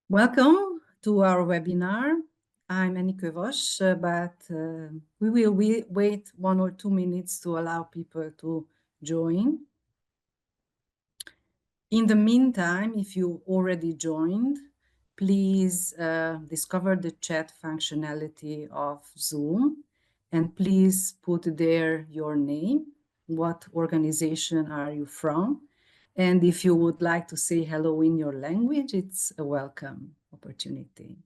Welcome to our webinar. I'm Annie Kövös, but we will wait 1 or 2 minutes to allow people to join. In the meantime, if you already joined, please discover the chat functionality of Zoom and please put there your name, what organization are you from, and if you would like to say hello in your language, it's a welcome opportunity.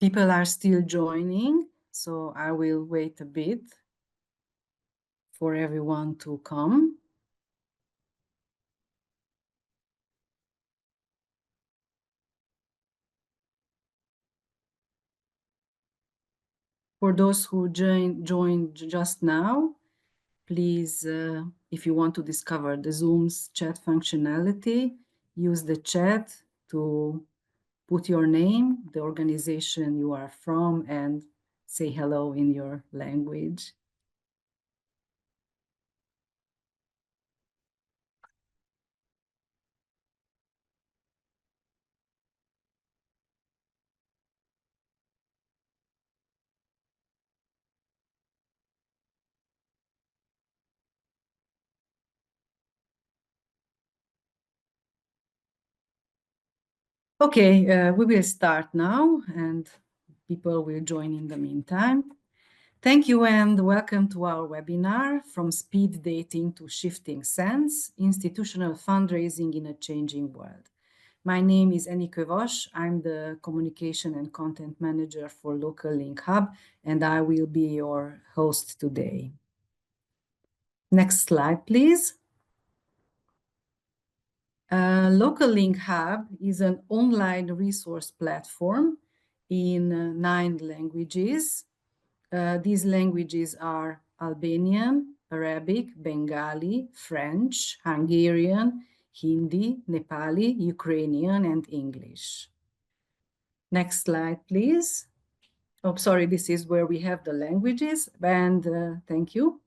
People are still joining, so I will wait a bit for everyone to come. For those who joined just now, please, if you want to discover the Zoom's chat functionality, use the chat to put your name, the organization you are from, and say hello in your language. Okay, we will start now and people will join in the meantime. Thank you and welcome to our webinar, From Speed Dating to Shifting Sands, Institutional Fundraising in a Changing World. My name is Annie Kövös. I'm the Communication and Content Manager for LocalLink Hub, and I will be your host today. Next slide, please. LocalLink Hub is an online resource platform in 9 languages. These languages are Albanian, Arabic, Bengali, French, Hungarian, Hindi, Nepali, Ukrainian, and English. Next slide, please. Oh, sorry, this is where we have the languages, and thank you.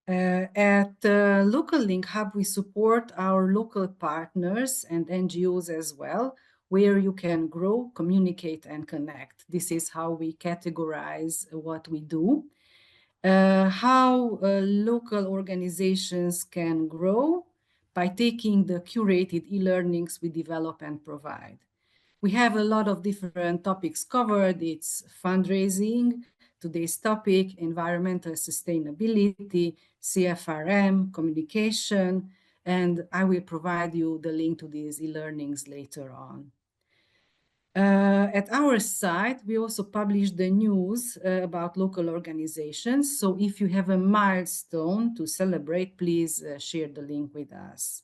At LocalLink Hub, we support our local partners and NGOs as well, where you can grow, communicate, and connect. This is how we categorize what we do. How local organizations can grow by taking the curated e-learnings we develop and provide. We have a lot of different topics covered. It's fundraising, today's topic, environmental sustainability, CFRM, communication, and I will provide you the link to these e-learnings later on. At our site, we also publish the news about local organizations. So if you have a milestone to celebrate, please share the link with us.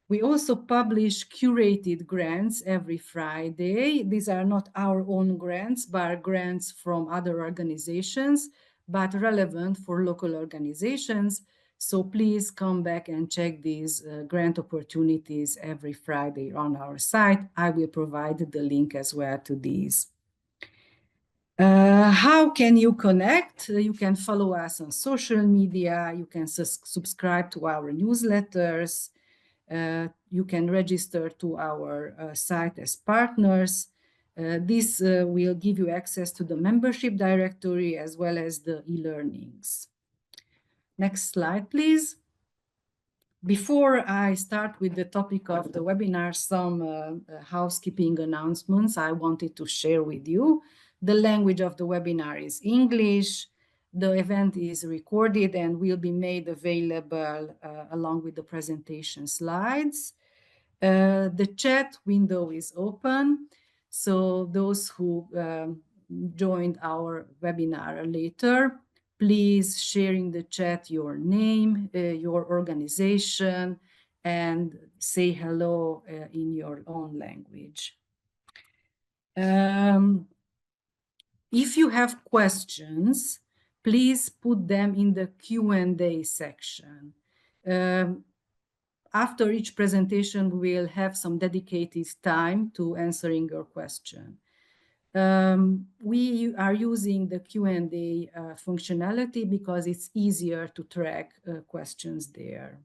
We also publish curated grants every Friday. These are not our own grants, but grants from other organizations, but relevant for local organizations. So please come back and check these grant opportunities every Friday on our site. I will provide the link as well to these. How can you connect? You can follow us on social media. You can subscribe to our newsletters. You can register to our site as partners. This will give you access to the membership directory as well as the e-learnings. Next slide, please. Before I start with the topic of the webinar, some housekeeping announcements I wanted to share with you. The language of the webinar is English. The event is recorded and will be made available along with the presentation slides. The chat window is open, so those who joined our webinar later, please share in the chat your name, your organization, and say hello in your own language. If you have questions, please put them in the Q&A section. After each presentation, we will have some dedicated time to answering your question. We are using the Q&A functionality because it's easier to track questions there.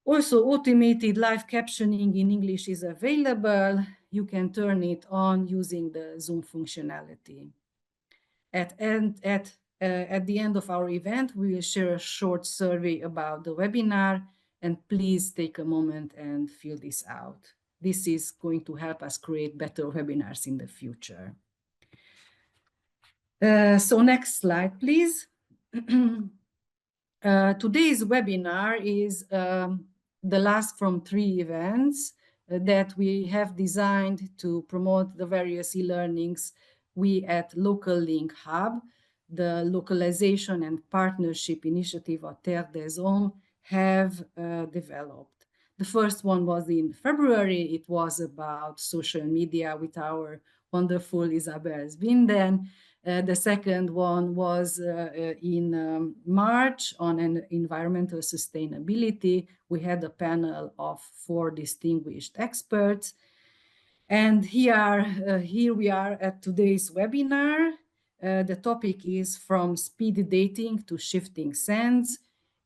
Also, automated live captioning in English is available. You can turn it on using the Zoom functionality. At the end of our event, we will share a short survey about the webinar, and please take a moment and fill this out. This is going to help us create better webinars in the future. So next slide, please. Today's webinar is the last from 3 events that we have designed to promote the various e-learnings we at LocalLink Hub, the localization and partnership initiative of Terre des Hommes, have developed. The first one was in February. It was about social media with our wonderful Isabel Zbinden. The second one was in March on an environmental sustainability. We had a panel of 4 distinguished experts. And here we are at today's webinar. The topic is from speed dating to shifting sands,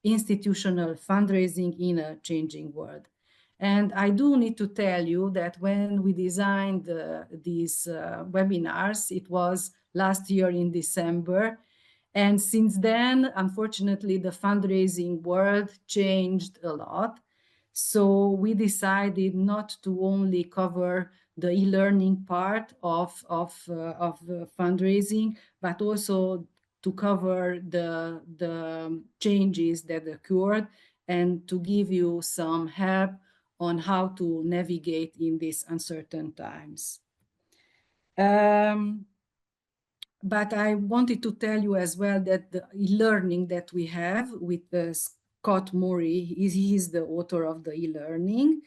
institutional fundraising in a changing world. And I do need to tell you that when we designed these webinars, it was last year in December. And since then, unfortunately, the fundraising world changed a lot. So we decided not to only cover the e-learning part of fundraising, but also to cover the changes that occurred and to give you some help on how to navigate in these uncertain times. But I wanted to tell you as well that the e-learning that we have with Scott Morey, he is the author of the e-learning.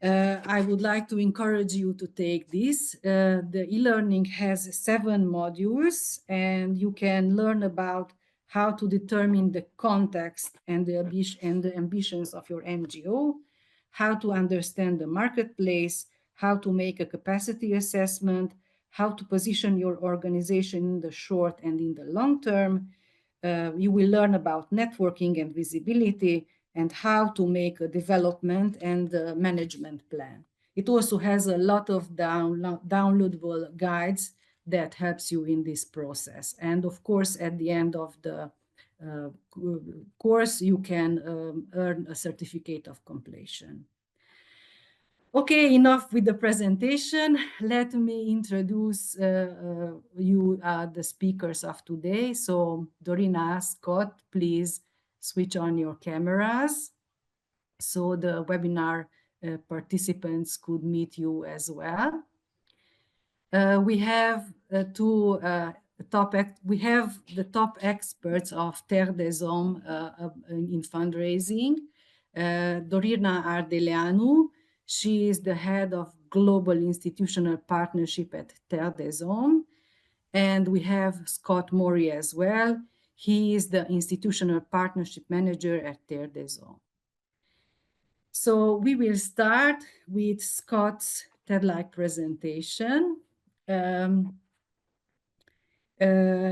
I would like to encourage you to take this. The e-learning has 7 modules, and you can learn about how to determine the context and the ambitions of your NGO, how to understand the marketplace, how to make a capacity assessment, how to position your organization in the short and in the long term. You will learn about networking and visibility and how to make a development and management plan. It also has a lot of downloadable guides that helps you in this process. And of course, at the end of the course, you can earn a certificate of completion. Okay, enough with the presentation. Let me introduce you the speakers of today. So Dorina, Scott, please switch on your cameras so the webinar participants could meet you as well. We have the top experts of Terre des Hommes in fundraising. Dorina Ardeleanu, she is the head of Global Institutional Partnership at Terre des Hommes. And we have Scott Morey as well. He is the Institutional Partnership Manager at Terre des Hommes. So we will start with Scott's TED-like presentation.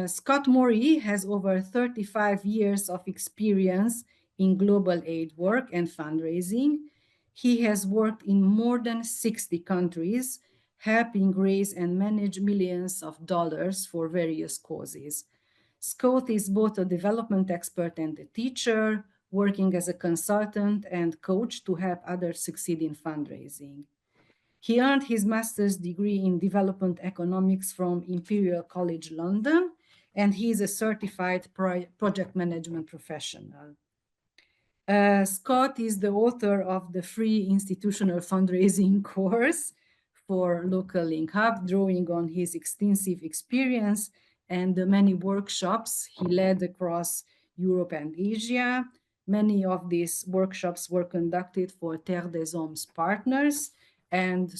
Scott Morey has over 35 years of experience in global aid work and fundraising. He has worked in more than 60 countries, helping raise and manage millions of dollars for various causes. Scott is both a development expert and a teacher, working as a consultant and coach to help others succeed in fundraising. He earned his master's degree in development economics from Imperial College London, and he is a certified project management professional. Scott is the author of the free institutional fundraising course for LocalLink Hub, drawing on his extensive experience and the many workshops he led across Europe and Asia. Many of these workshops were conducted for Terre des Hommes partners, And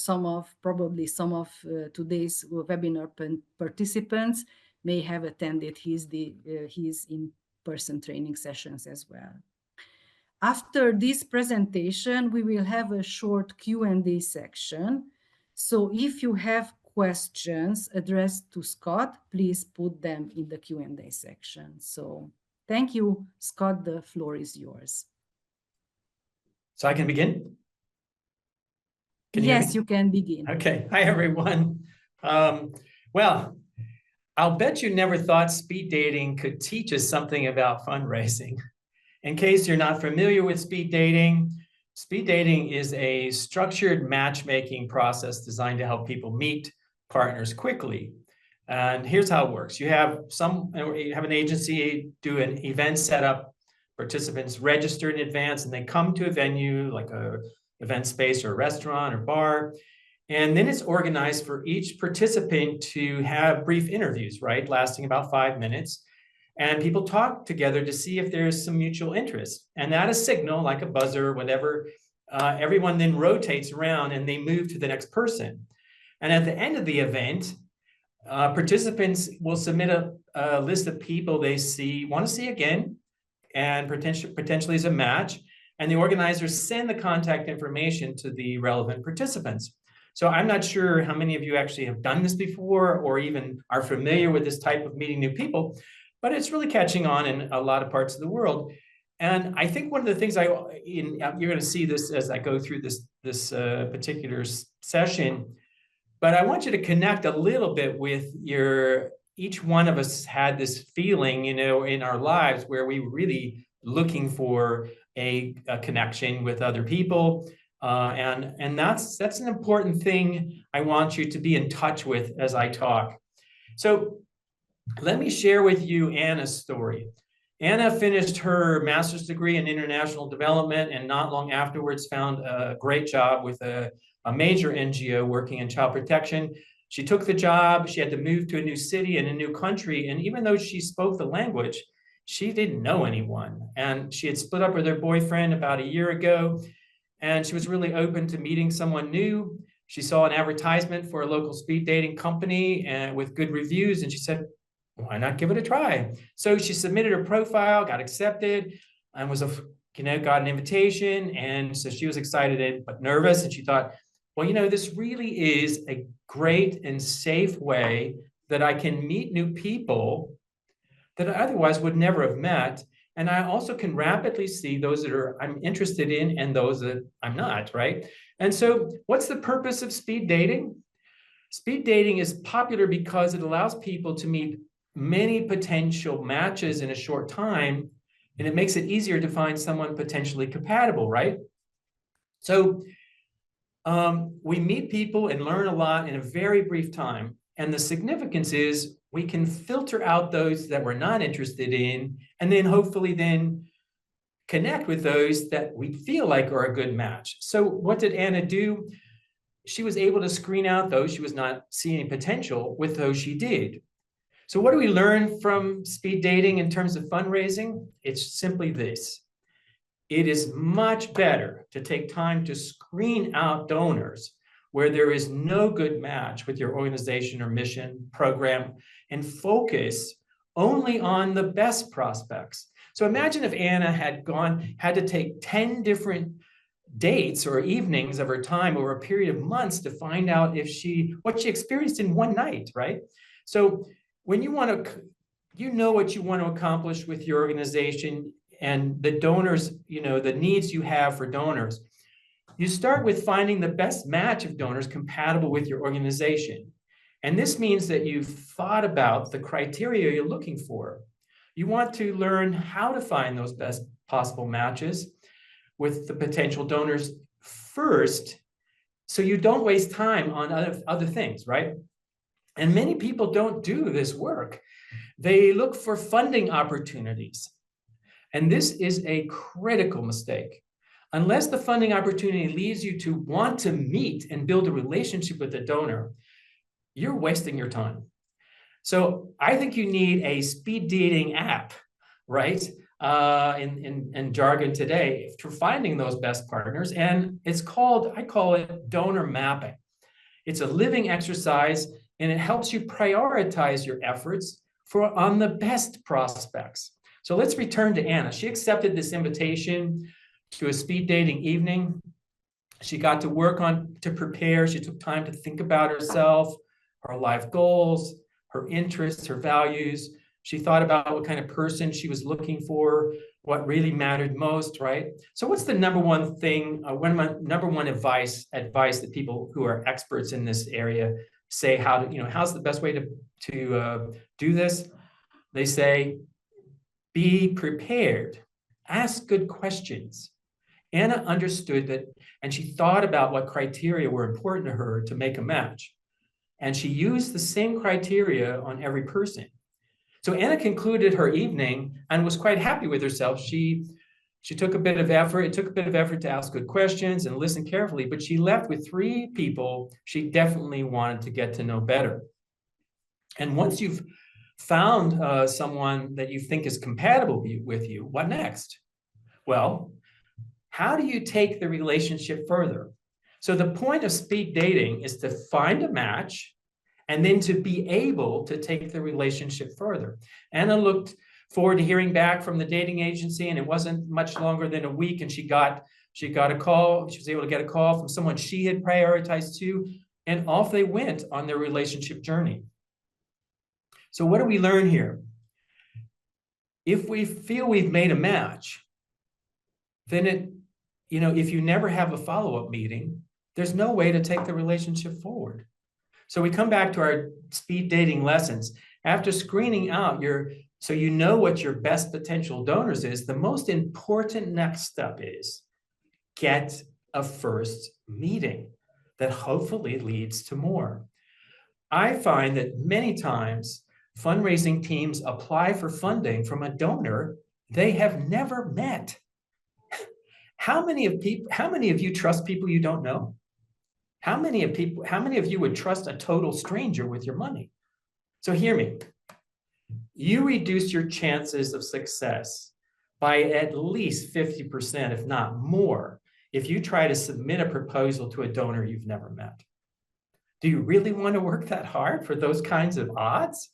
probably some of today's webinar participants may have attended his in-person training sessions as well. After this presentation, we will have a short Q&A section. So if you have questions addressed to Scott, please put them in the Q&A section. So thank you, Scott, the floor is yours. So I can begin? Yes, you can begin. Okay. Hi, everyone. Well, I'll bet you never thought speed dating could teach us something about fundraising. In case you're not familiar with speed dating is a structured matchmaking process designed to help people meet partners quickly. And here's how it works. You have an agency do an event setup, participants register in advance, and they come to a venue like a event space or a restaurant or bar. And then it's organized for each participant to have brief interviews, right? Lasting about 5 minutes. And people talk together to see if there's some mutual interest. And at a signal, like a buzzer or whatever, everyone then rotates around and they move to the next person. And at the end of the event, participants will submit a list of people they want to see again, and potentially as a match. And the organizers send the contact information to the relevant participants. So I'm not sure how many of you actually have done this before or even are familiar with this type of meeting new people, but it's really catching on in a lot of parts of the world. And I think one of the things you're going to see this as I go through this particular session, but I want you to connect a little bit with each one of us had this feeling, in our lives where we were really looking for a connection with other people. And that's an important thing I want you to be in touch with as I talk. So let me share with you Anna's story. Anna finished her master's degree in international development and not long afterwards found a great job with a major NGO working in child protection. She took the job, she had to move to a new city and a new country. And even though she spoke the language, she didn't know anyone. And she had split up with her boyfriend about a year ago. And she was really open to meeting someone new. She saw an advertisement for a local speed dating company and with good reviews. And she said, why not give it a try? So she submitted her profile, got accepted, and got an invitation. And so she was excited but nervous. And she thought, well, this really is a great and safe way that I can meet new people that I otherwise would never have met. And I also can rapidly see those that I'm interested in and those that I'm not, right? And so what's the purpose of speed dating? Speed dating is popular because it allows people to meet many potential matches in a short time, and it makes it easier to find someone potentially compatible, right? So we meet people and learn a lot in a very brief time. And the significance is we can filter out those that we're not interested in, and then hopefully then connect with those that we feel like are a good match. So what did Anna do? She was able to screen out those she was not seeing potential with those she did. So what do we learn from speed dating in terms of fundraising? It's simply this. It is much better to take time to screen out donors where there is no good match with your organization or mission program and focus only on the best prospects. So imagine if Anna had to take 10 different dates or evenings of her time over a period of months to find out what she experienced in one night, right? So when you want to, what you want to accomplish with your organization and the donors, the needs you have for donors, you start with finding the best match of donors compatible with your organization. And this means that you've thought about the criteria you're looking for. You want to learn how to find those best possible matches with the potential donors first, so you don't waste time on other things, right? And many people don't do this work. They look for funding opportunities. And this is a critical mistake. Unless the funding opportunity leads you to want to meet and build a relationship with the donor, you're wasting your time. So I think you need a speed dating app, right? in jargon today for finding those best partners. And it's called, I call it donor mapping. It's a living exercise, and it helps you prioritize your efforts on the best prospects. So let's return to Anna. She accepted this invitation to a speed dating evening. She got to work to prepare. She took time to think about herself, her life goals, her interests, her values. She thought about what kind of person she was looking for, what really mattered most, right? So what's the number one thing, number one advice that people who are experts in this area say, how's the best way to do this? They say, be prepared, ask good questions. Anna understood that, and she thought about what criteria were important to her to make a match. And she used the same criteria on every person. So Anna concluded her evening and was quite happy with herself. She took a bit of effort. It took a bit of effort to ask good questions and listen carefully, but she left with 3 people she definitely wanted to get to know better. And once you've found someone that you think is compatible with you, what next? Well, how do you take the relationship further? So the point of speed dating is to find a match and then to be able to take the relationship further. Anna looked forward to hearing back from the dating agency, and it wasn't much longer than a week, and she got a call. She was able to get a call from someone she had prioritized too, and off they went on their relationship journey. So what do we learn here? If we feel we've made a match, then if you never have a follow-up meeting, there's no way to take the relationship forward. So we come back to our speed dating lessons. After screening out so you know what your best potential donors is, the most important next step is get a first meeting that hopefully leads to more. I find that many times fundraising teams apply for funding from a donor they have never met. How many of you trust people you don't know? How many of you would trust a total stranger with your money? So hear me. You reduce your chances of success by at least 50%, if not more, if you try to submit a proposal to a donor you've never met. Do you really want to work that hard for those kinds of odds?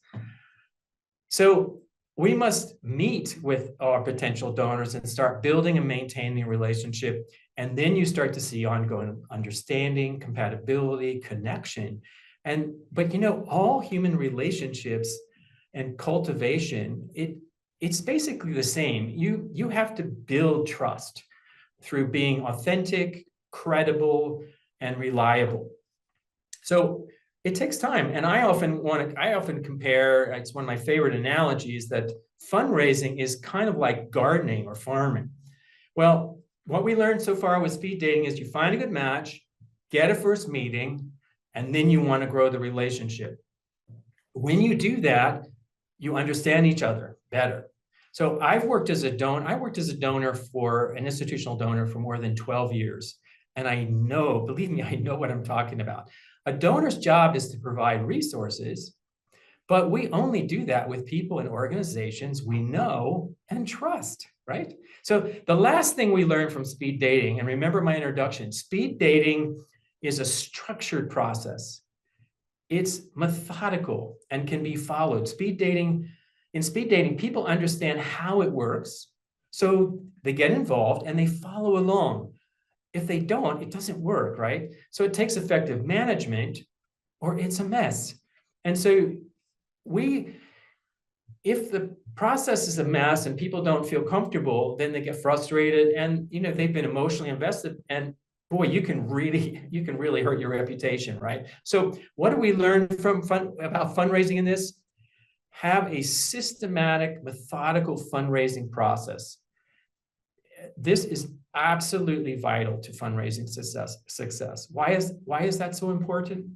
So we must meet with our potential donors and start building and maintaining a relationship. And then you start to see ongoing understanding, compatibility, connection. But all human relationships and cultivation, it's basically the same. You have to build trust through being authentic, credible, and reliable. So it takes time. And I often compare, it's one of my favorite analogies, that fundraising is kind of like gardening or farming. Well, what we learned so far with speed dating is you find a good match, get a first meeting, and then you want to grow the relationship. When you do that, you understand each other better. So I worked as a donor for an institutional donor for more than 12 years. And believe me, I know what I'm talking about. A donor's job is to provide resources, but we only do that with people and organizations we know and trust, right? So the last thing we learned from speed dating, and remember my introduction, speed dating is a structured process. It's methodical and can be followed. In speed dating, people understand how it works, so they get involved and they follow along. If they don't, it doesn't work, right? So it takes effective management or it's a mess. And so if the process is a mess and people don't feel comfortable, then they get frustrated and they've been emotionally invested, and boy, you can really hurt your reputation, right? So what do we learn about fundraising in this? Have a systematic, methodical fundraising process. This is absolutely vital to fundraising success. Why is that so important?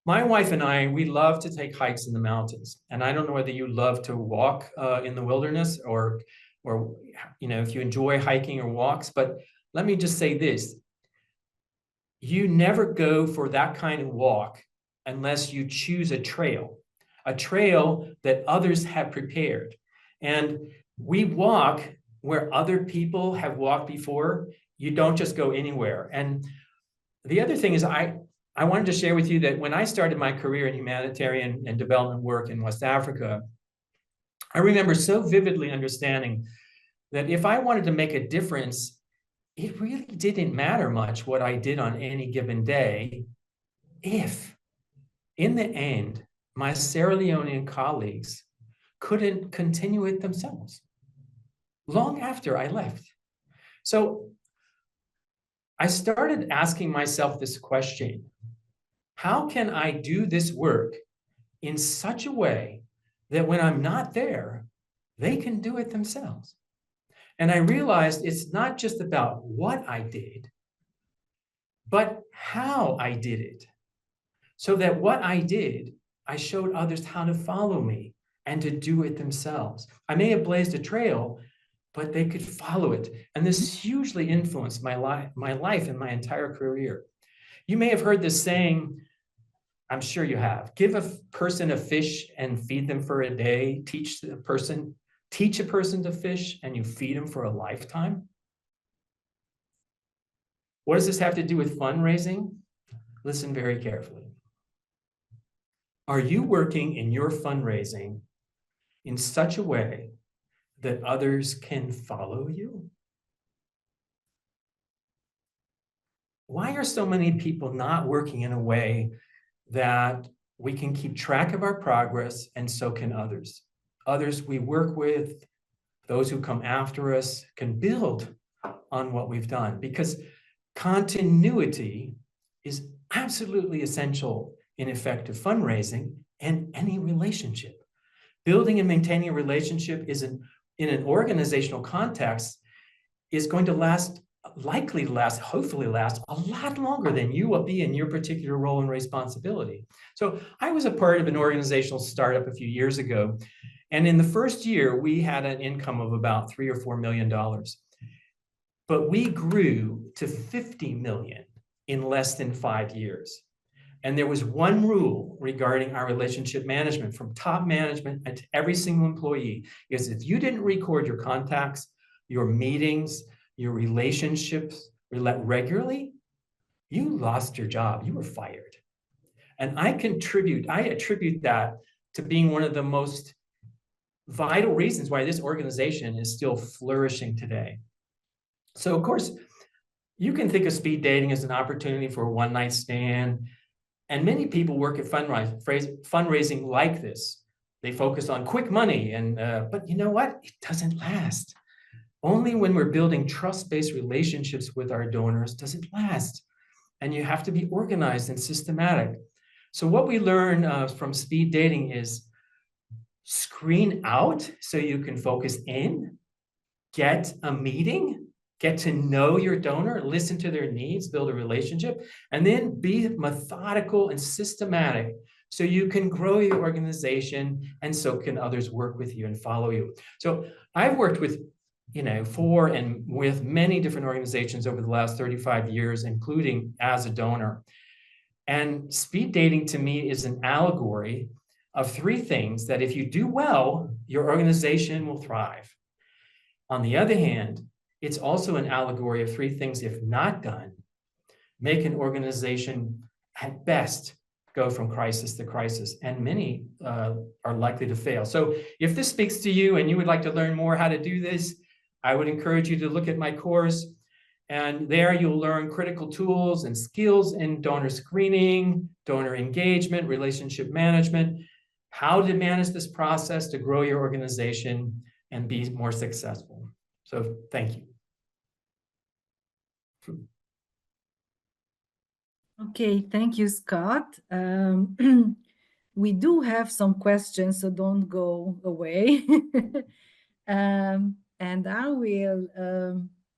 My wife and I, we love to take hikes in the mountains. And I don't know whether you love to walk in the wilderness or if you enjoy hiking or walks, but let me just say this. You never go for that kind of walk unless you choose a trail that others have prepared. And We walk where other people have walked before. You don't just go anywhere. And the other thing is I wanted to share with you that when I started my career in humanitarian and development work in West Africa, I remember so vividly understanding that if I wanted to make a difference, it really didn't matter much what I did on any given day if, in the end, my Sierra Leonean colleagues couldn't continue it themselves long after I left. So I started asking myself this question: how can I do this work in such a way that when I'm not there, they can do it themselves? And I realized it's not just about what I did, but how I did it. So that what I did, I showed others how to follow me and to do it themselves. I may have blazed a trail, but they could follow it. And this hugely influenced my life and my entire career. You may have heard this saying, I'm sure you have: give a person a fish and feed them for a day, teach a person to fish and you feed them for a lifetime. What does this have to do with fundraising? Listen very carefully. Are you working in your fundraising in such a way that others can follow you? Why are so many people not working in a way that we can keep track of our progress and so can others? Others we work with, those who come after us, can build on what we've done, because continuity is absolutely essential in effective fundraising and any relationship. Building and maintaining a relationship in an organizational context is going to hopefully last a lot longer than you will be in your particular role and responsibility. So I was a part of an organizational startup a few years ago. And in the first year, we had an income of about $3 or $4 million. But we grew to 50 million in less than 5 years. And there was one rule regarding our relationship management from top management and to every single employee: is if you didn't record your contacts, your meetings, your relationships regularly, you lost your job, you were fired. And I attribute that to being one of the most vital reasons why this organization is still flourishing today. So of course, you can think of speed dating as an opportunity for a one-night stand. And many people work at fundraising like this. They focus on quick money, but you know what? It doesn't last. Only when we're building trust-based relationships with our donors does it last. And you have to be organized and systematic. So what we learn from speed dating is screen out so you can focus in, get a meeting, get to know your donor, listen to their needs, build a relationship, and then be methodical and systematic so you can grow your organization and so can others work with you and follow you. So I've worked with, for and with many different organizations over the last 35 years, including as a donor. And speed dating to me is an allegory of three things that if you do well, your organization will thrive. On the other hand, it's also an allegory of three things, if not done, make an organization at best go from crisis to crisis, and many are likely to fail. So if this speaks to you and you would like to learn more how to do this, I would encourage you to look at my course. And there you'll learn critical tools and skills in donor screening, donor engagement, relationship management, how to manage this process to grow your organization and be more successful. So thank you. Okay, thank you, Scott. We do have some questions, so don't go away. And I will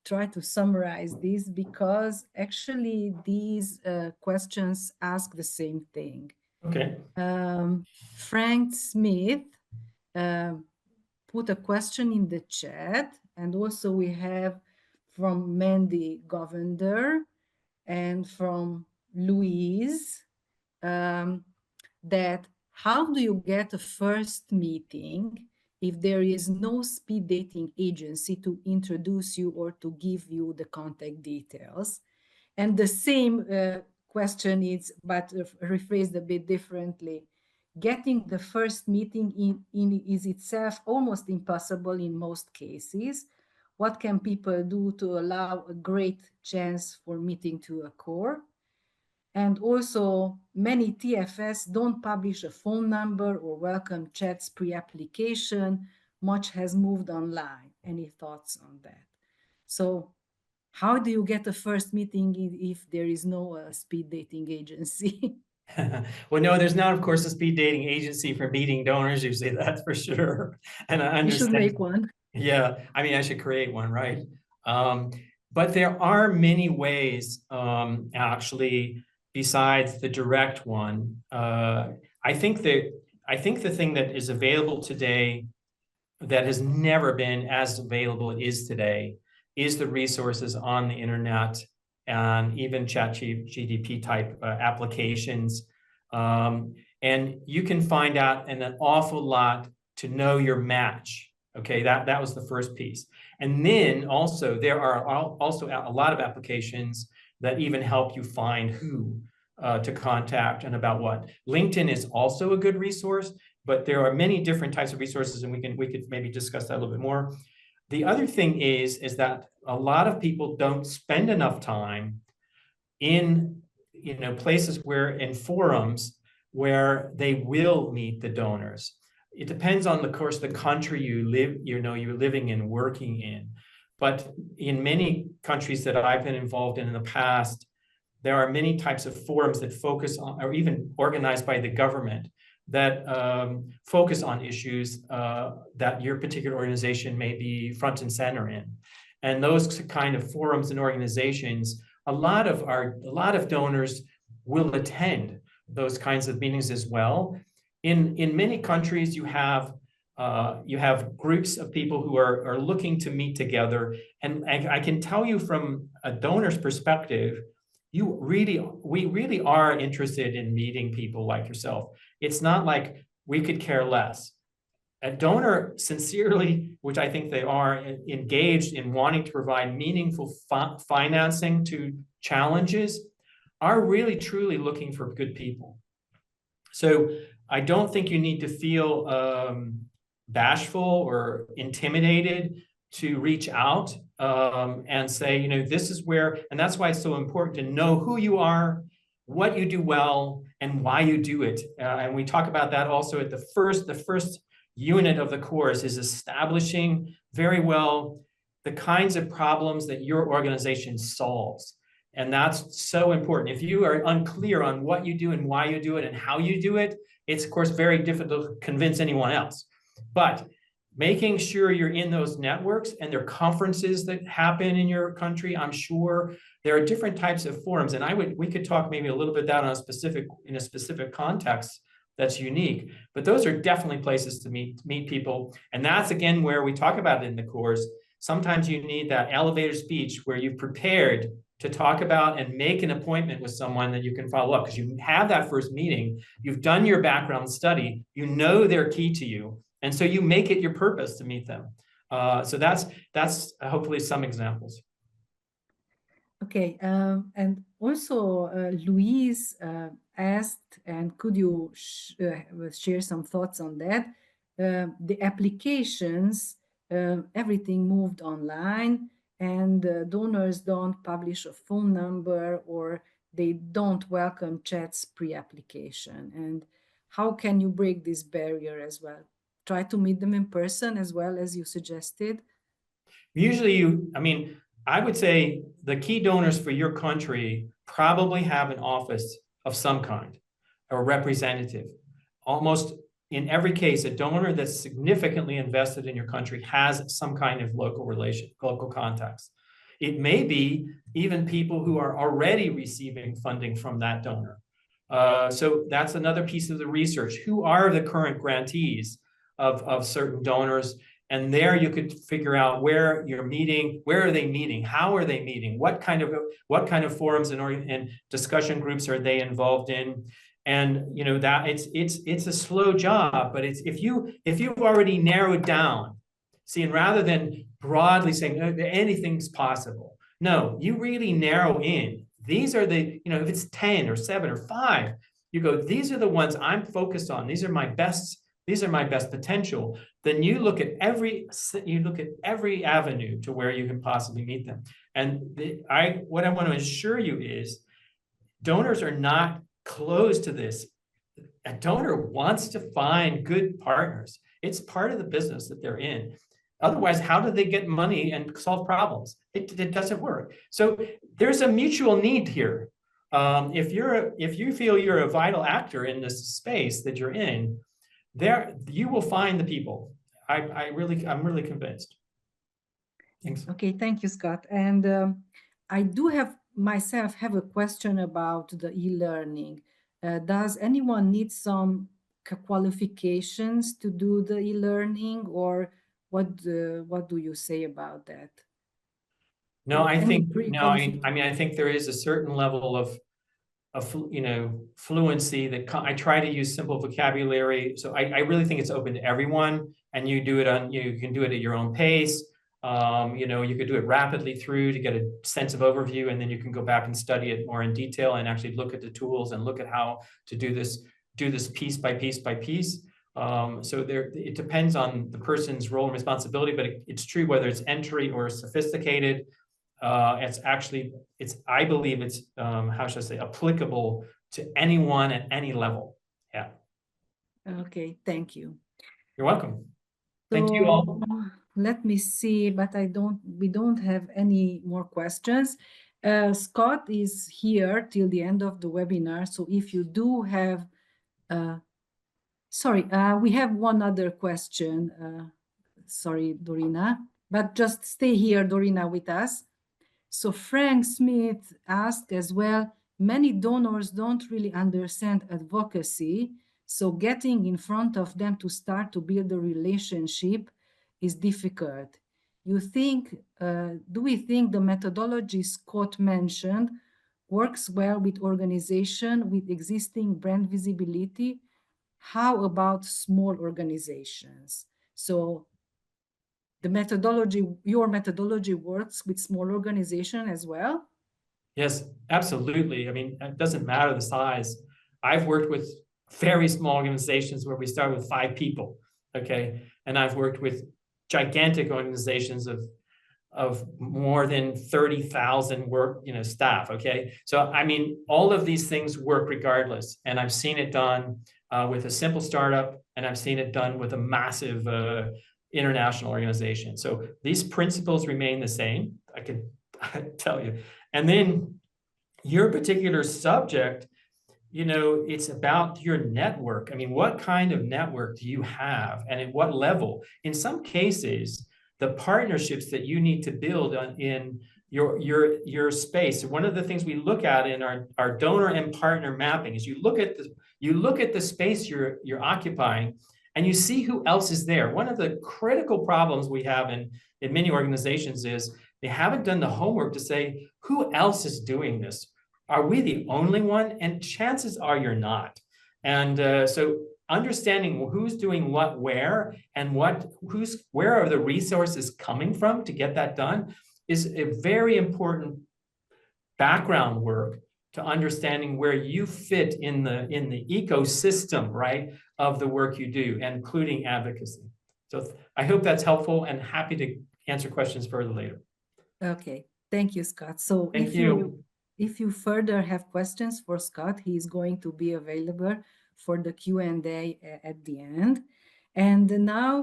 try to summarize this because actually these questions ask the same thing. Okay. Frank Smith put a question in the chat, and also we have from Mandy Govender and from Louise that how do you get a first meeting if there is no speed dating agency to introduce you or to give you the contact details. And the same question is, but rephrased a bit differently. Getting the first meeting in is itself almost impossible in most cases. What can people do to allow a great chance for meeting to occur? And also, many TFS don't publish a phone number or welcome chats pre-application. Much has moved online. Any thoughts on that? So, how do you get a first meeting if there is no speed dating agency? Well, no, there's not, of course, a speed dating agency for meeting donors. You say that's for sure. And I You should understand. make one. Yeah, I mean, I should create one, right? But there are many ways, actually, besides the direct one. I think the thing that is available today that has never been as available as it is today is the resources on the internet and even ChatGPT type applications. And you can find out an awful lot to know your match. Okay, that was the first piece. And then also there are also a lot of applications that even help you find who to contact and about what. LinkedIn is also a good resource, but there are many different types of resources, and we could maybe discuss that a little bit more. The other thing is that a lot of people don't spend enough time in places where in forums where they will meet the donors. It depends on, of course, the country you live, you're living and working in. But in many countries that I've been involved in the past, there are many types of forums that focus on, or even organized by the government, that focus on issues that your particular organization may be front and center in. And those kind of forums and organizations, a lot of donors will attend those kinds of meetings as well. In many countries, you have groups of people who are looking to meet together. And I can tell you from a donor's perspective, we really are interested in meeting people like yourself. It's not like we could care less. A donor sincerely, which I think they are, engaged in wanting to provide meaningful financing to challenges, are really truly looking for good people. So I don't think you need to feel bashful or intimidated to reach out and say, this is where, and that's why it's so important to know who you are, what you do well, and why you do it. And we talk about that also at the first unit of the course, is establishing very well the kinds of problems that your organization solves. And that's so important. If you are unclear on what you do and why you do it and how you do it, it's of course very difficult to convince anyone else. But making sure you're in those networks, and there are conferences that happen in your country, I'm sure there are different types of forums. And we could talk maybe a little bit that in a specific context that's unique, but those are definitely places to meet people. And that's again where we talk about it in the course. Sometimes you need that elevator speech where you've prepared to talk about and make an appointment with someone that you can follow up, because you have that first meeting, you've done your background study, they're key to you, and so you make it your purpose to meet them. So that's hopefully some examples. Okay, and also Louise asked, and could you share some thoughts on that? The applications, everything moved online, and donors don't publish a phone number, or they don't welcome chats pre-application. And how can you break this barrier as well? Try to meet them in person as well, as you suggested. Usually I would say the key donors for your country probably have an office of some kind, or representative. Almost in every case, a donor that's significantly invested in your country has some kind of local contacts. It may be even people who are already receiving funding from that donor. So that's another piece of the research. Who are the current grantees of certain donors? And there you could figure out where you're meeting, where are they meeting, how are they meeting, what kind of forums and discussion groups are they involved in. And you know that it's a slow job, but it's if you've already narrowed down, see, and rather than broadly saying anything's possible, no, you really narrow in. These are the, you know, if it's 10 or 7 or 5, you go, these are the ones I'm focused on. These are my best potential. Then you look at every avenue to where you can possibly meet them. And what I want to assure you is donors are not closed to this. A donor wants to find good partners. It's part of the business that they're in. Otherwise, how do they get money and solve problems? It doesn't work. So there's a mutual need here. If you feel you're a vital actor in this space that you're in, there you will find the people. I'm really convinced. Thanks. Okay, thank you, Scott. And I do have a question about the e-learning. Does anyone need some qualifications to do the e-learning, or what do you say about that? No, I Any think no. pre-qualification? I mean, I think there is a certain level of fluency that I try to use simple vocabulary. So I really think it's open to everyone, and you can do it at your own pace. You could do it rapidly through to get a sense of overview, and then you can go back and study it more in detail and actually look at the tools and look at how to do this piece by piece by piece. So it depends on the person's role and responsibility, but it's true whether it's entry or sophisticated. I believe it's, how should I say, applicable to anyone at any level. Yeah. Okay, thank you. You're welcome. Thank you all. Let me see, but we don't have any more questions. Scott is here till the end of the webinar. So if you do have, we have one other question. Sorry, Dorina, but just stay here, Dorina, with us. So Frank Smith asked as well, many donors don't really understand advocacy. So getting in front of them to start to build a relationship is difficult. Do we think the methodology Scott mentioned works well with organization with existing brand visibility? How about small organizations? So your methodology works with small organization as well? Yes, absolutely. I mean, it doesn't matter the size. I've worked with very small organizations where we start with 5 people, okay? And I've worked with gigantic organizations of more than 30,000 staff, okay? So, I mean, all of these things work regardless. And I've seen it done with a simple startup, and I've seen it done with a massive international organization. So these principles remain the same, I can tell you. And then your particular subject, it's about your network. I mean, what kind of network do you have, and at what level? In some cases, the partnerships that you need to build in your space. One of the things we look at in our donor and partner mapping is you look at the space you're occupying, and you see who else is there. One of the critical problems we have in many organizations is they haven't done the homework to say, who else is doing this? Are we the only one? And chances are you're not. And so understanding who's doing what where, and where are the resources coming from to get that done is a very important background work to understanding where you fit in the ecosystem, right, of the work you do, including advocacy. So I hope that's helpful, and happy to answer questions further later. Okay, thank you, Scott. So Thank you. If you further have questions for Scott, he is going to be available for the Q&A at the end. And now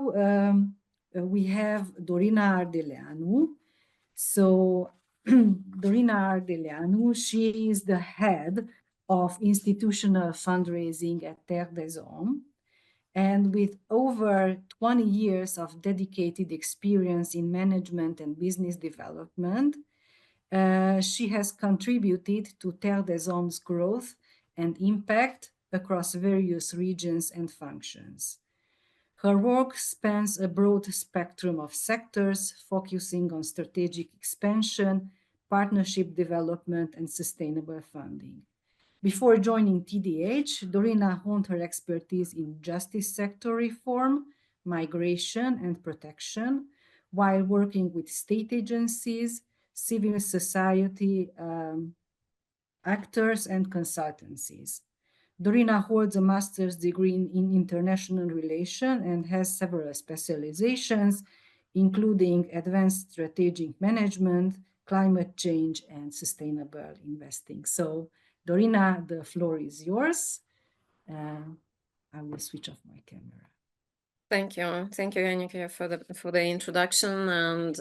we have Dorina Ardeleanu. So Dorina Ardeleanu, she is the head of institutional fundraising at Terre des Hommes. And with over 20 years of dedicated experience in management and business development, she has contributed to Terre des Hommes' growth and impact across various regions and functions. Her work spans a broad spectrum of sectors, focusing on strategic expansion, partnership development, and sustainable funding. Before joining TDH, Dorina honed her expertise in justice sector reform, migration, and protection, while working with state agencies, civil society actors, and consultancies. Dorina holds a master's degree in international relations and has several specializations, including advanced strategic management, climate change, and sustainable investing. So, Dorina, the floor is yours. I will switch off my camera. Thank you, Yannick, for the introduction, and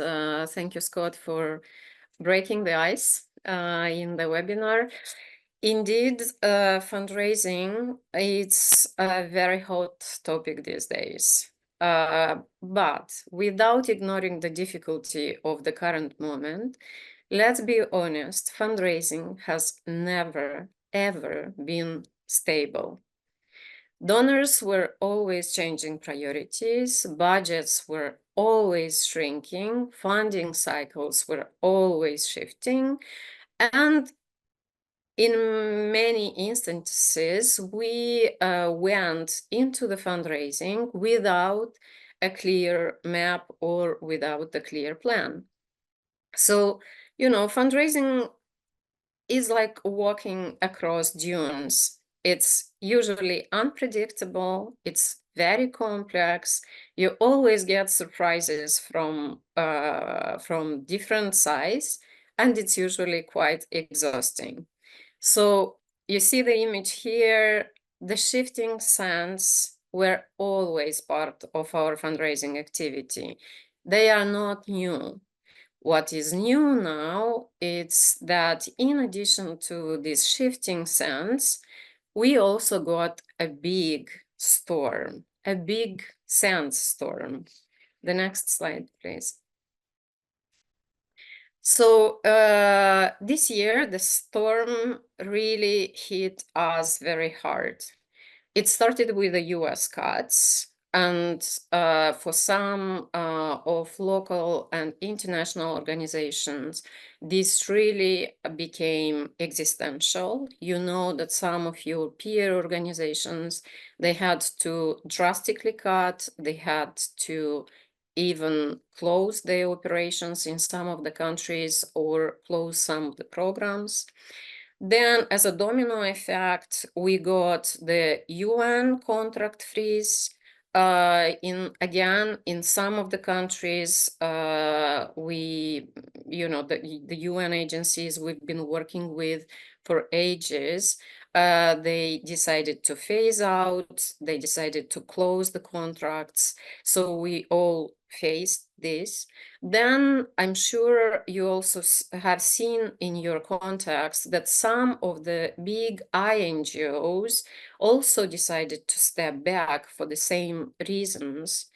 thank you, Scott, for breaking the ice in the webinar. Indeed, fundraising, it's a very hot topic these days. But without ignoring the difficulty of the current moment, let's be honest, fundraising has never, ever been stable. Donors were always changing priorities, budgets were always shrinking, funding cycles were always shifting, and in many instances, we went into the fundraising without a clear map or without a clear plan. So, fundraising is like walking across dunes. It's usually unpredictable, it's very complex. You always get surprises from different sides, and it's usually quite exhausting. So you see the image here, the shifting sands were always part of our fundraising activity. They are not new. What is new now is that in addition to these shifting sands, we also got a big storm, a big sandstorm. The next slide, please. So this year, the storm really hit us very hard. It started with the US cuts, and for some of local and international organizations, this really became existential. You know that some of your peer organizations, they had to drastically cut, they had to even close their operations in some of the countries or close some of the programs. Then, as a domino effect, we got the UN contract freeze. In some of the countries, the UN agencies we've been working with for ages, they decided to phase out, they decided to close the contracts. So we all faced this. Then I'm sure you also have seen in your context that some of the big INGOs also decided to step back for the same reasons.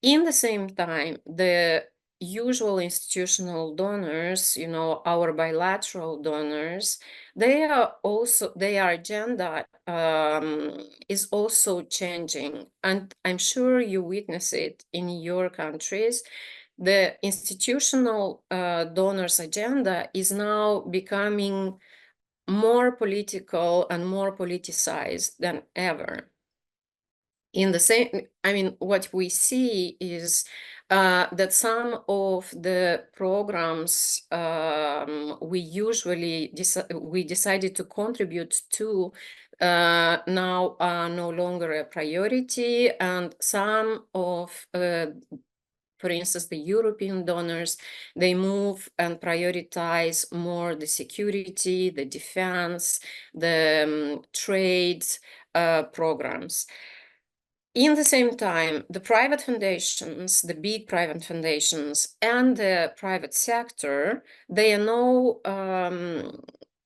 In the same time, the usual institutional donors, our bilateral donors, their agenda is also changing. And I'm sure you witness it in your countries. The institutional donors' agenda is now becoming more political and more politicized than ever. What we see is that some of the programs we decided to contribute to now are no longer a priority, and some of for instance, the European donors, they move and prioritize more the security, the defense, the trade programs. In the same time, the private foundations, the big private foundations, and the private sector, they are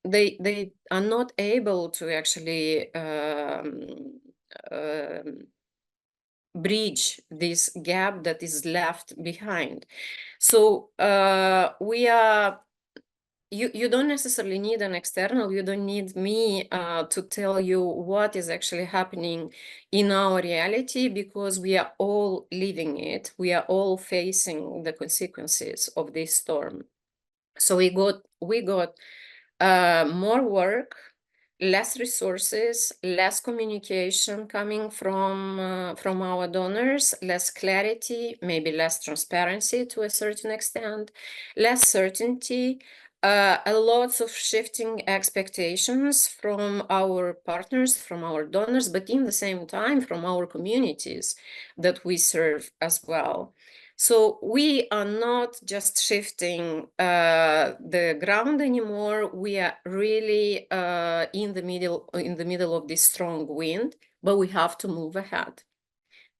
they are not able to actually bridge this gap that is left behind. So you don't necessarily need an external, you don't need me to tell you what is actually happening in our reality, because we are all living it. We are all facing the consequences of this storm. So we got more work, less resources, less communication coming from our donors, less clarity, maybe less transparency to a certain extent, less certainty, a lot of shifting expectations from our partners, from our donors, but in the same time from our communities that we serve as well. So we are not just shifting the ground anymore. We are really in the middle of this strong wind, but we have to move ahead.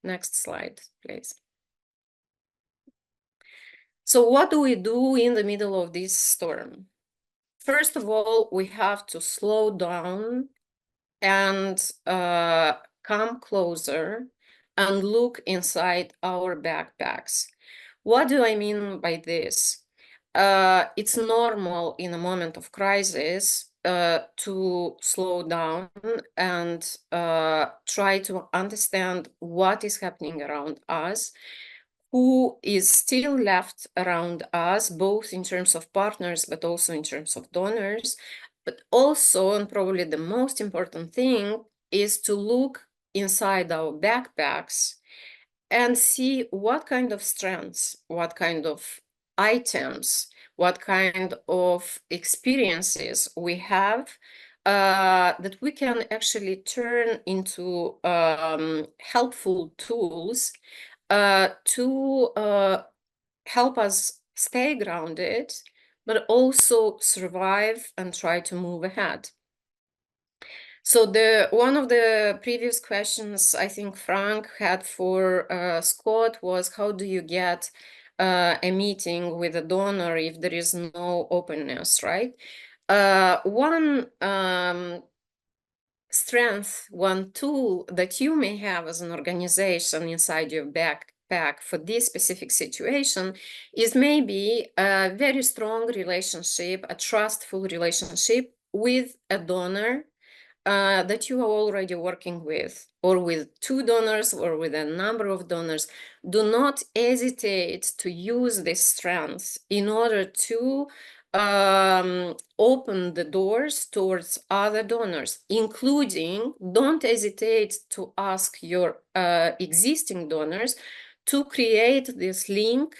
Next slide, please. So what do we do in the middle of this storm? First of all, we have to slow down and come closer and look inside our backpacks. What do I mean by this? It's normal in a moment of crisis to slow down and try to understand what is happening around us, who is still left around us, both in terms of partners, but also in terms of donors. But also, and probably the most important thing, is to look inside our backpacks and see what kind of strengths, what kind of items, what kind of experiences we have that we can actually turn into helpful tools to help us stay grounded, but also survive and try to move ahead. So one of the previous questions I think Frank had for Scott was, how do you get a meeting with a donor if there is no openness, right? One strength, one tool that you may have as an organization inside your backpack for this specific situation is maybe a very strong relationship, a trustful relationship with a donor that you are already working with, or with 2 donors, or with a number of donors. Do not hesitate to use this strength in order to open the doors towards other donors, including, don't hesitate to ask your existing donors to create this link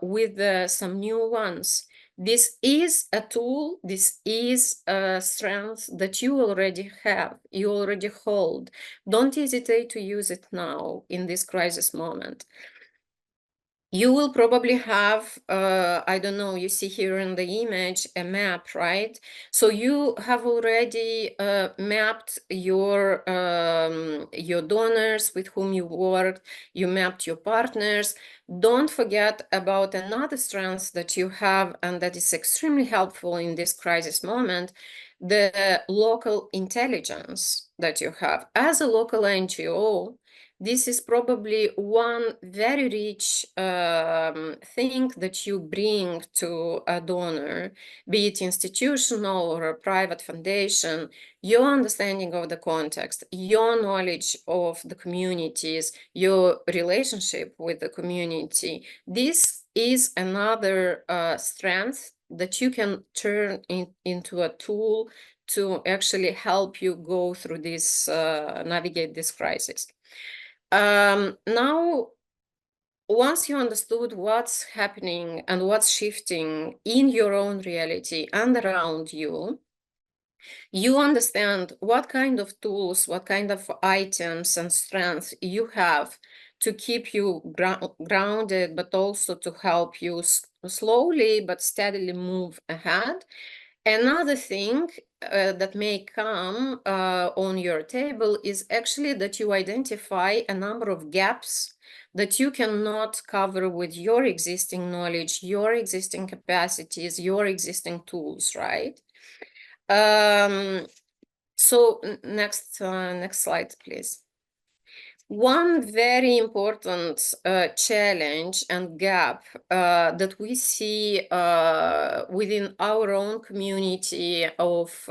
with some new ones. This is a tool, this is a strength that you already have, you already hold. Don't hesitate to use it now in this crisis moment. You will probably have, I don't know, you see here in the image, a map, right? So you have already mapped your donors with whom you worked, you mapped your partners. Don't forget about another strength that you have and that is extremely helpful in this crisis moment, the local intelligence that you have. As a local NGO, this is probably one very rich thing that you bring to a donor, be it institutional or a private foundation, your understanding of the context, your knowledge of the communities, your relationship with the community. This is another strength that you can turn into a tool to actually help you go through this, navigate this crisis. Now, once you understood what's happening and what's shifting in your own reality and around you, you understand what kind of tools, what kind of items and strengths you have to keep you grounded, but also to help you slowly but steadily move ahead. Another thing that may come on your table is actually that you identify a number of gaps that you cannot cover with your existing knowledge, your existing capacities, your existing tools, right? So next slide, please. One very important challenge and gap that we see within our own community of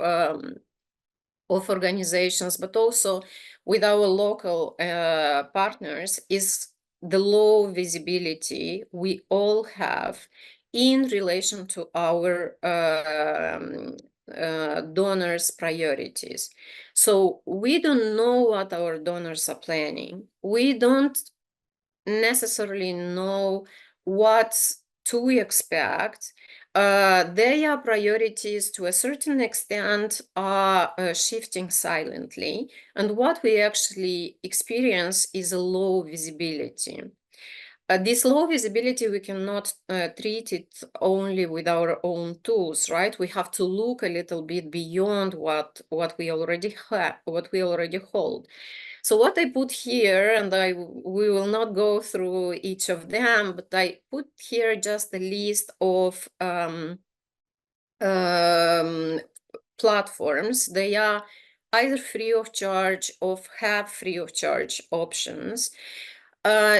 organizations, but also with our local partners, is the low visibility we all have in relation to our donors' priorities. So we don't know what our donors are planning. We don't necessarily know what to expect. Their priorities to a certain extent are shifting silently. And what we actually experience is a low visibility. This low visibility, we cannot treat it only with our own tools, right? We have to look a little bit beyond what we already have, what we already hold. So what I put here, and we will not go through each of them, but I put here just a list of platforms. They are either free of charge or have free of charge options.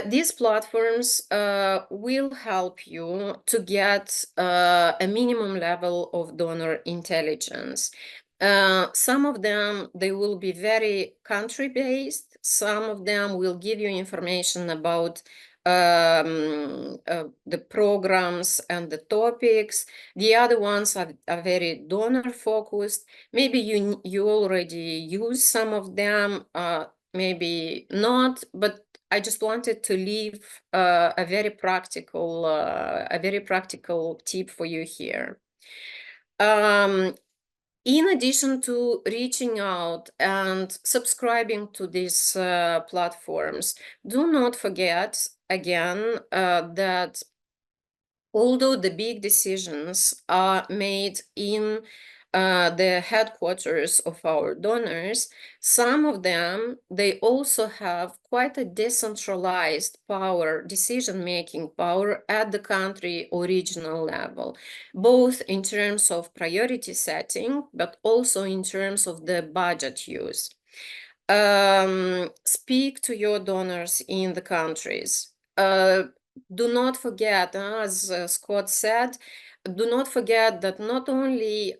These platforms will help you to get a minimum level of donor intelligence. Some of them, they will be very country-based. Some of them will give you information about the programs and the topics. The other ones are very donor-focused. Maybe you already use some of them, maybe not, but I just wanted to leave a very practical tip for you here. In addition to reaching out and subscribing to these platforms, do not forget again that although the big decisions are made in the headquarters of our donors, some of them, they also have quite a decentralized power, decision-making power at the country or regional level, both in terms of priority setting, but also in terms of the budget use. Speak to your donors in the countries. Do not forget, as Scott said, do not forget that not only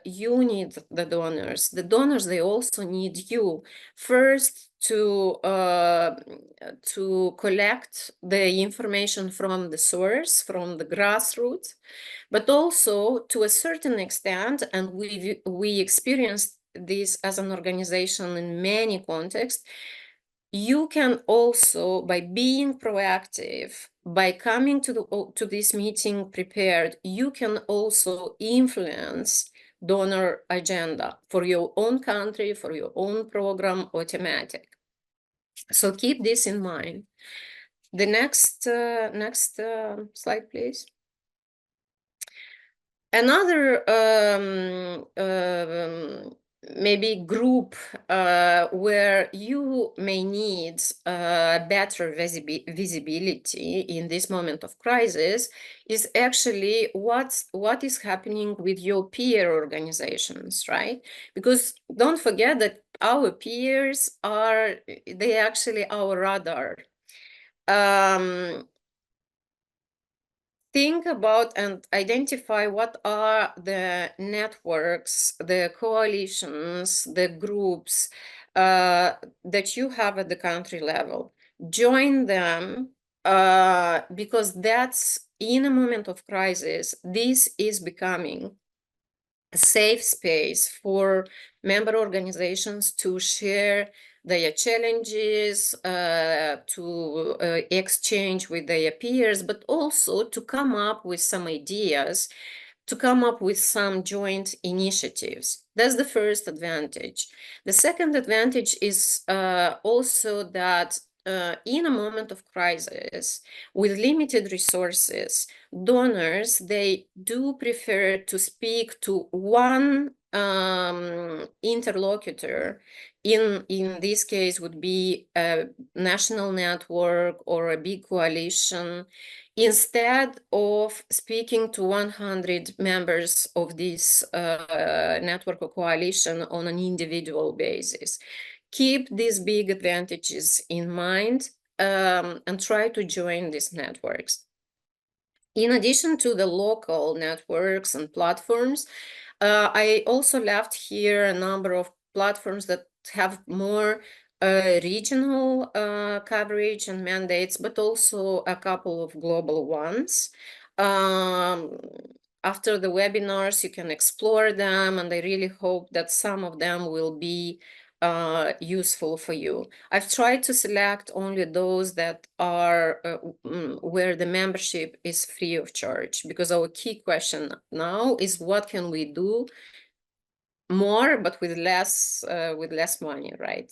you need the donors, they also need you. First, to collect the information from the source, from the grassroots, but also to a certain extent, and we experienced this as an organization in many contexts, you can also, by being proactive, by coming to this meeting prepared, you can also influence donor agenda for your own country, for your own program or thematic. So keep this in mind. The next slide, please. Another maybe group where you may need better visibility in this moment of crisis is actually what is happening with your peer organizations, right? Because don't forget that our peers are, they actually our radar. Think about and identify what are the networks, the coalitions, the groups that you have at the country level. Join them because that's, in a moment of crisis, this is becoming a safe space for member organizations to share their challenges, to exchange with their peers, but also to come up with some ideas, to come up with some joint initiatives. That's the first advantage. The second advantage is also that in a moment of crisis, with limited resources, donors, they do prefer to speak to one interlocutor. In this case would be a national network or a big coalition, instead of speaking to 100 members of this network or coalition on an individual basis. Keep these big advantages in mind and try to join these networks. In addition to the local networks and platforms, I also left here a number of platforms that have more regional coverage and mandates, but also a couple of global ones. after the webinars, you can explore them, and I really hope that some of them will be useful for you. I've tried to select only those that are where the membership is free of charge, because our key question now is what can we do more but with less money, right?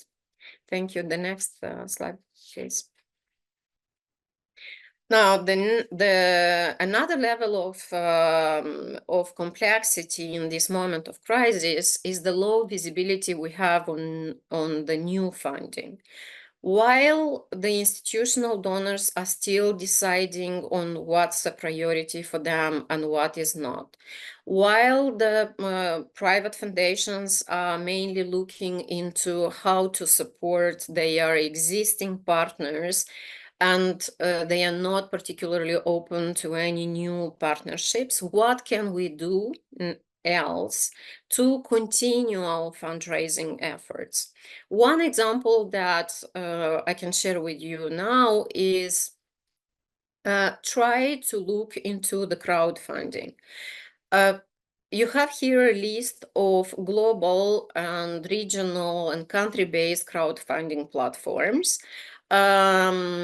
Thank you. The next slide, please. Now, another level of complexity in this moment of crisis is the low visibility we have on the new funding. While the institutional donors are still deciding on what's a priority for them and what is not, while the private foundations are mainly looking into how to support their existing partners, and they are not particularly open to any new partnerships, what can we do else to continue our fundraising efforts? One example that I can share with you now is try to look into the crowdfunding. You have here a list of global and regional and country-based crowdfunding platforms. Then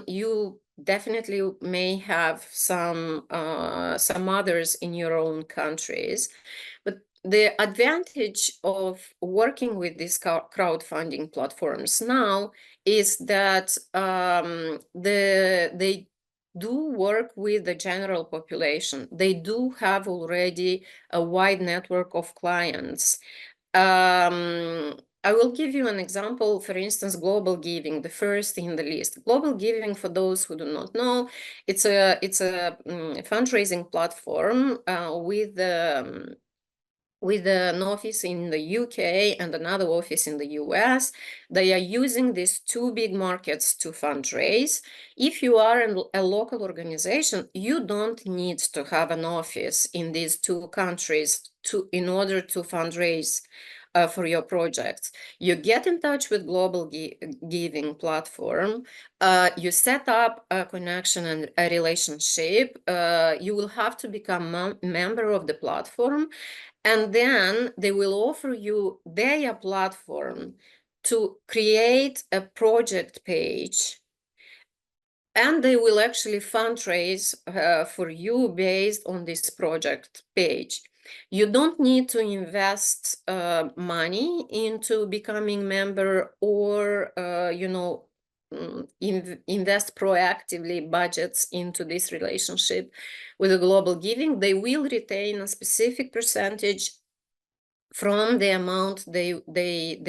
you definitely may have some others in your own countries. But the advantage of working with these crowdfunding platforms now is that they do work with the general population. They do have already a wide network of clients. I will give you an example. For instance, Global Giving, the first in the list. Global Giving, for those who do not know, it's a fundraising platform with an office in the UK and another office in the US. They are using these two big markets to fundraise. If you are a local organization, you don't need to have an office in these two countries in order to fundraise for your projects. You get in touch with Global Giving platform, you set up a connection and a relationship, you will have to become a member of the platform, and then they will offer you their platform to create a project page, and they will actually fundraise for you based on this project page. You don't need to invest money into becoming member or, invest proactively budgets into this relationship with the Global Giving. They will retain a specific percentage from the amount they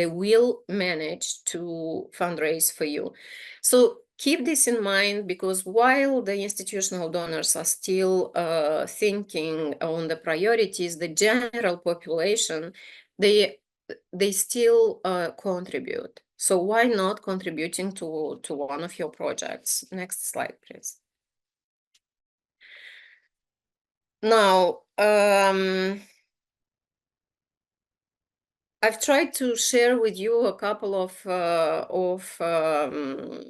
will manage to fundraise for you. So keep this in mind, because while the institutional donors are still thinking on the priorities, the general population, they still contribute. So why not contributing to one of your projects? Next slide, please. Now, I've tried to share with you a couple of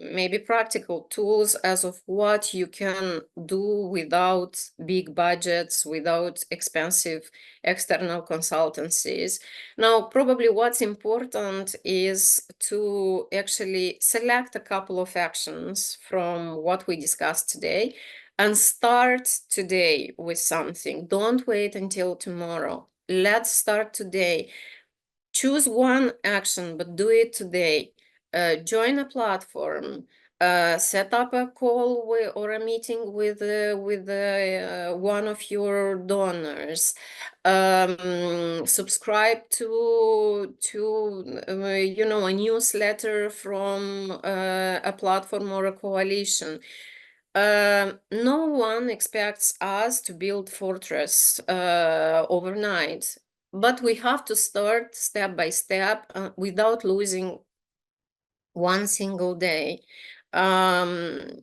maybe practical tools as of what you can do without big budgets, without expensive external consultancies. Now, probably what's important is to actually select a couple of actions from what we discussed today and start today with something. Don't wait until tomorrow. Let's start today. Choose one action, but do it today. Join a platform, set up a call or a meeting with one of your donors, subscribe to a newsletter from a platform or a coalition. No one expects us to build fortress overnight. But we have to start step by step without losing one single day. One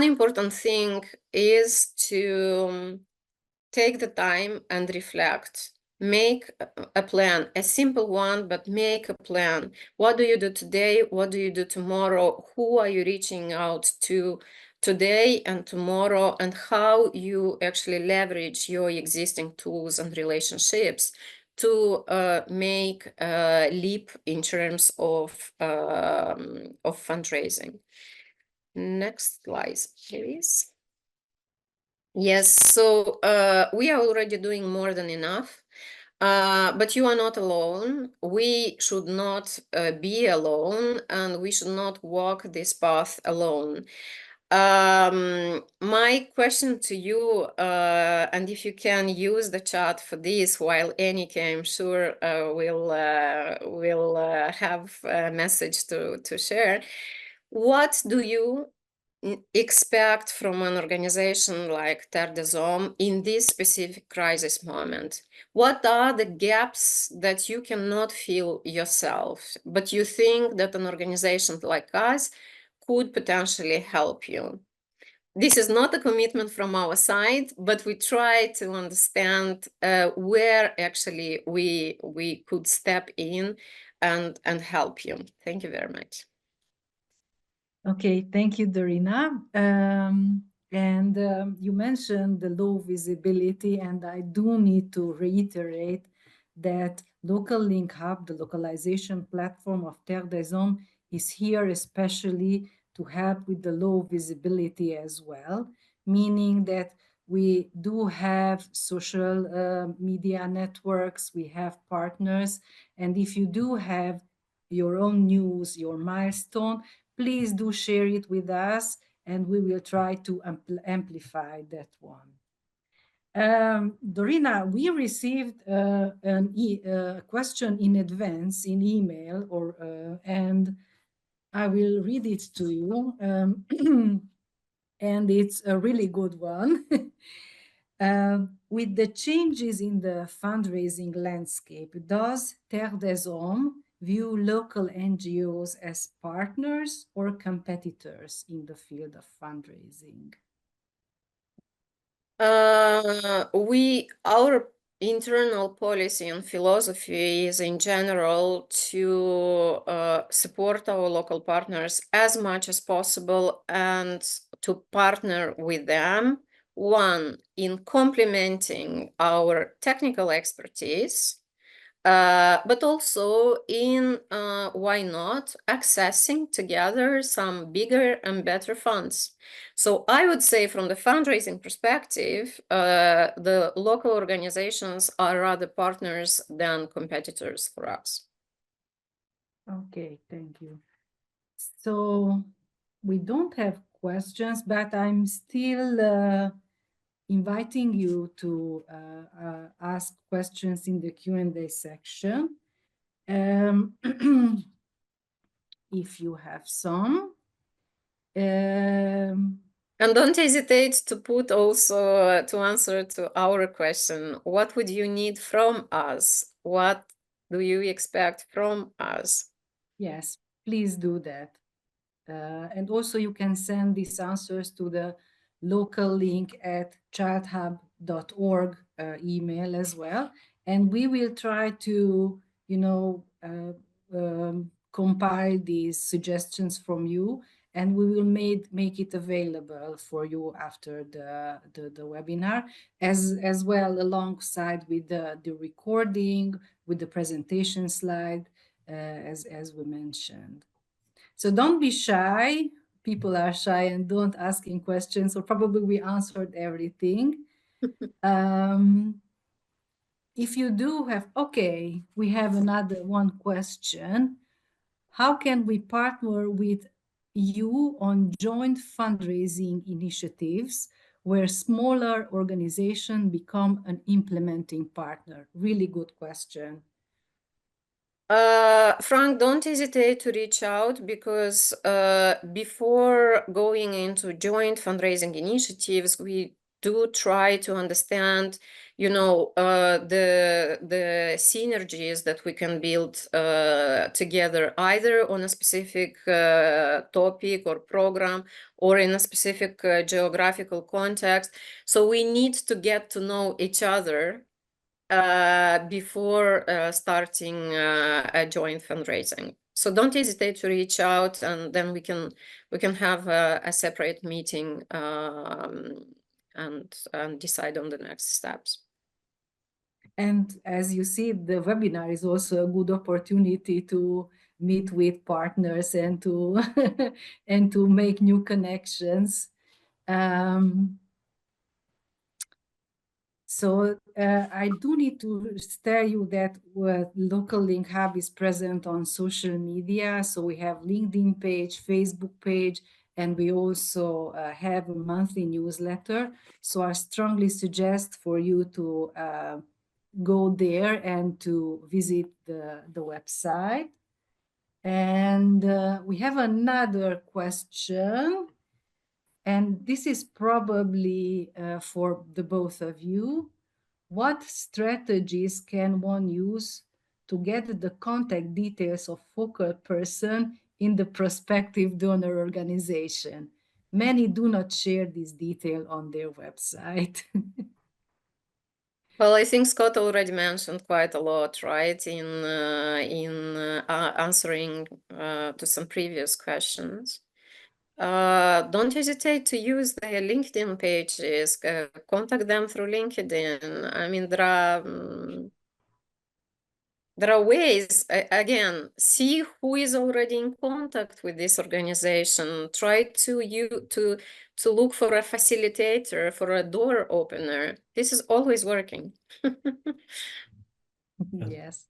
important thing is to take the time and reflect. Make a plan, a simple one, but make a plan. What do you do today? What do you do tomorrow? Who are you reaching out to today and tomorrow, and how you actually leverage your existing tools and relationships to make a leap in terms of fundraising. Next slide, please. Yes, so we are already doing more than enough, but you are not alone. We should not be alone, and we should not walk this path alone. My question to you, and if you can use the chat for this, while Annika, I'm sure, will have a message to share. What do you expect from an organization like Terre des Hommes in this specific crisis moment? What are the gaps that you cannot fill yourself, but you think that an organization like us could potentially help you? This is not a commitment from our side, but we try to understand where actually we could step in and help you. Thank you very much. Okay, thank you, Dorina. You mentioned the low visibility, and I do need to reiterate that LocalLink Hub, the localization platform of Terre des Hommes, is here especially to help with the low visibility as well, meaning that we do have social media networks, we have partners, and if you do have your own news, your milestone, please do share it with us, and we will try to amplify that one. Dorina, we received a question in advance in email, and I will read it to you, and it's a really good one. With the changes in the fundraising landscape, does Terre des Hommes view local NGOs as partners or competitors in the field of fundraising? Our internal policy and philosophy is in general to support our local partners as much as possible and to partner with them, one, in complementing our technical expertise, but also in, why not, accessing together some bigger and better funds. So I would say from the fundraising perspective, the local organizations are rather partners than competitors for us. Okay, thank you. So we don't have questions, but I'm still inviting you to ask questions in the Q&A section. If you have some. And don't hesitate to put also to answer to our question, what would you need from us? What do you expect from us? Yes, please do that. And also you can send these answers to the locallink@childhub.org email as well. And we will try to, compile these suggestions from you, and we will make it available for you after the webinar, as well alongside with the recording, with the presentation slide, as we mentioned. So don't be shy. People are shy and don't asking questions, so probably we answered everything. If you do have, okay, we have another one question. How can we partner with you on joint fundraising initiatives where smaller organizations become an implementing partner? Really good question. Frank, don't hesitate to reach out, because before going into joint fundraising initiatives, we do try to understand, the synergies that we can build together, either on a specific topic or program, or in a specific geographical context. So we need to get to know each other before starting a joint fundraising. So don't hesitate to reach out, and then we can have a separate meeting and decide on the next steps. And as you see, the webinar is also a good opportunity to meet with partners and to and to make new connections. So I do need to tell you that LocalLink Hub is present on social media. So we have LinkedIn page, Facebook page, and we also have a monthly newsletter. So I strongly suggest for you to go there and to visit the website. And we have another question. And this is probably for the both of you. What strategies can one use to get the contact details of focal person in the prospective donor organization? Many do not share this detail on their website. Well, I think Scott already mentioned quite a lot, right, in answering to some previous questions. Don't hesitate to use their LinkedIn pages, contact them through LinkedIn. I mean, there are ways, again, see who is already in contact with this organization. Try to look for a facilitator, for a door opener. This is always working. Yes.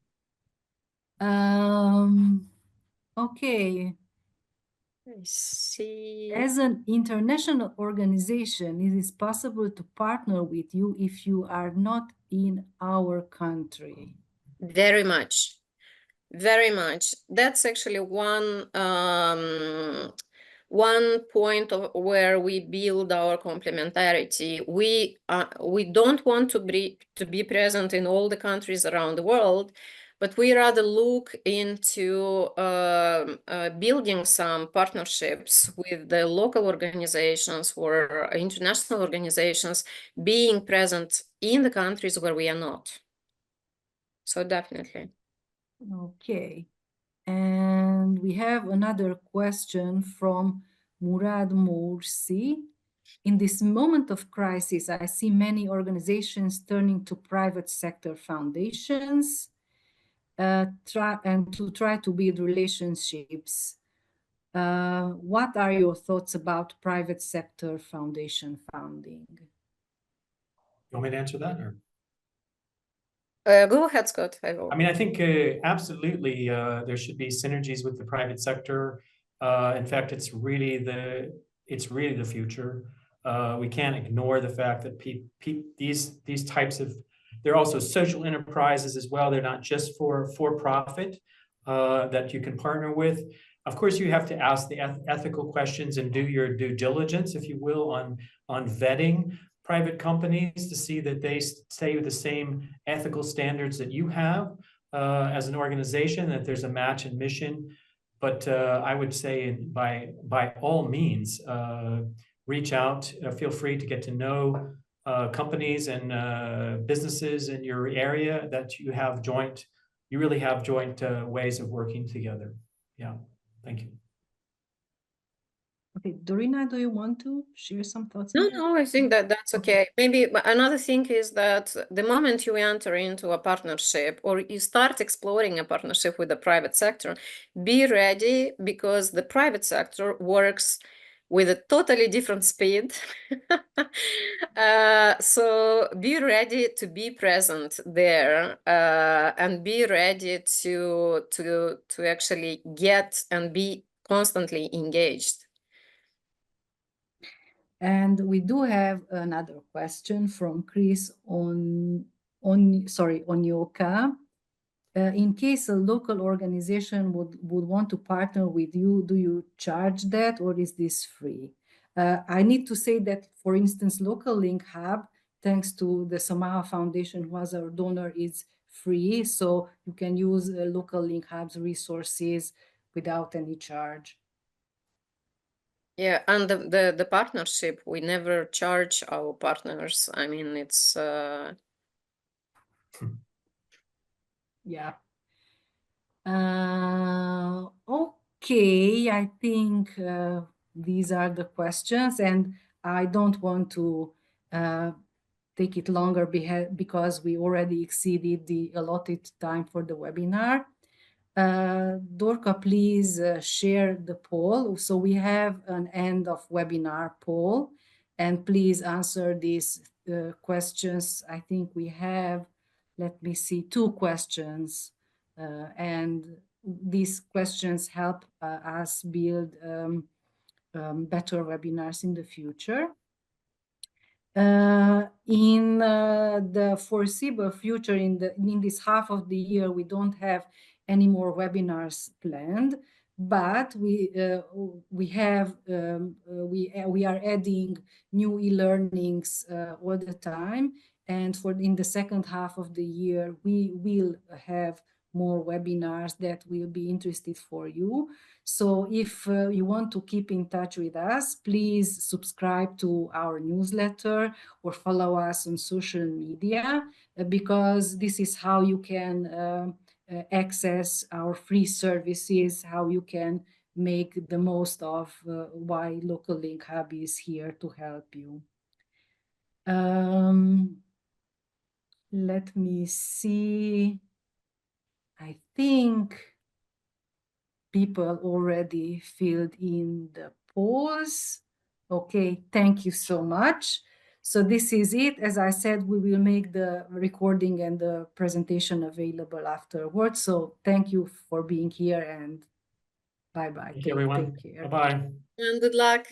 Okay. I see. As an international organization, it is possible to partner with you if you are not in our country. Very much. Very much. That's actually one point of where we build our complementarity. We don't want to be present in all the countries around the world, but we rather look into building some partnerships with the local organizations or international organizations being present in the countries where we are not. So definitely. Okay. And we have another question from Murad Morsi. In this moment of crisis, I see many organizations turning to private sector foundations to try to build relationships. What are your thoughts about private sector foundation funding? You want me to answer that, or? Go ahead, Scott. I mean, I think absolutely there should be synergies with the private sector. In fact, it's really the future. We can't ignore the fact that these types of, they're also social enterprises as well. They're not just for profit that you can partner with. Of course, you have to ask the ethical questions and do your due diligence, if you will, on vetting private companies to see that they stay with the same ethical standards that you have as an organization, that there's a match in mission. But I would say by all means, reach out, feel free to get to know companies and businesses in your area that you really have joint ways of working together. Yeah, thank you. Okay, Dorina, do you want to share some thoughts? No, I think that's okay. Maybe another thing is that the moment you enter into a partnership or you start exploring a partnership with the private sector, be ready, because the private sector works with a totally different speed. So be ready to be present there and be ready to actually get and be constantly engaged. And we do have another question from Chris Onyoka. In case a local organization would want to partner with you, do you charge that, or is this free? I need to say that, for instance, LocalLink Hub, thanks to the Samaha Foundation, who was our donor, is free. So you can use LocalLink Hub's resources without any charge. Yeah, and the partnership, we never charge our partners. I mean, it's Yeah. Okay, I think these are the questions, and I don't want to take it longer because we already exceeded the allotted time for the webinar. Dorka, please share the poll. So we have an end of webinar poll, and please answer these questions. I think we have, let me see, 2 questions, and these questions help us build better webinars in the future. In the foreseeable future, in this half of the year, we don't have any more webinars planned, but we are adding new e-learnings all the time, and in the second half of the year we will have more webinars that will be interested for you. So if you want to keep in touch with us, please subscribe to our newsletter or follow us on social media, because this is how you can access our free services, how you can make the most of why LocalLink Hub is here to help you. Let me see. I think people already filled in the polls. Okay, thank you so much. So this is it. As I said, we will make the recording and the presentation available afterwards. So thank you for being here, and bye-bye. Thank you, everyone. Take care. Bye-bye. And good luck.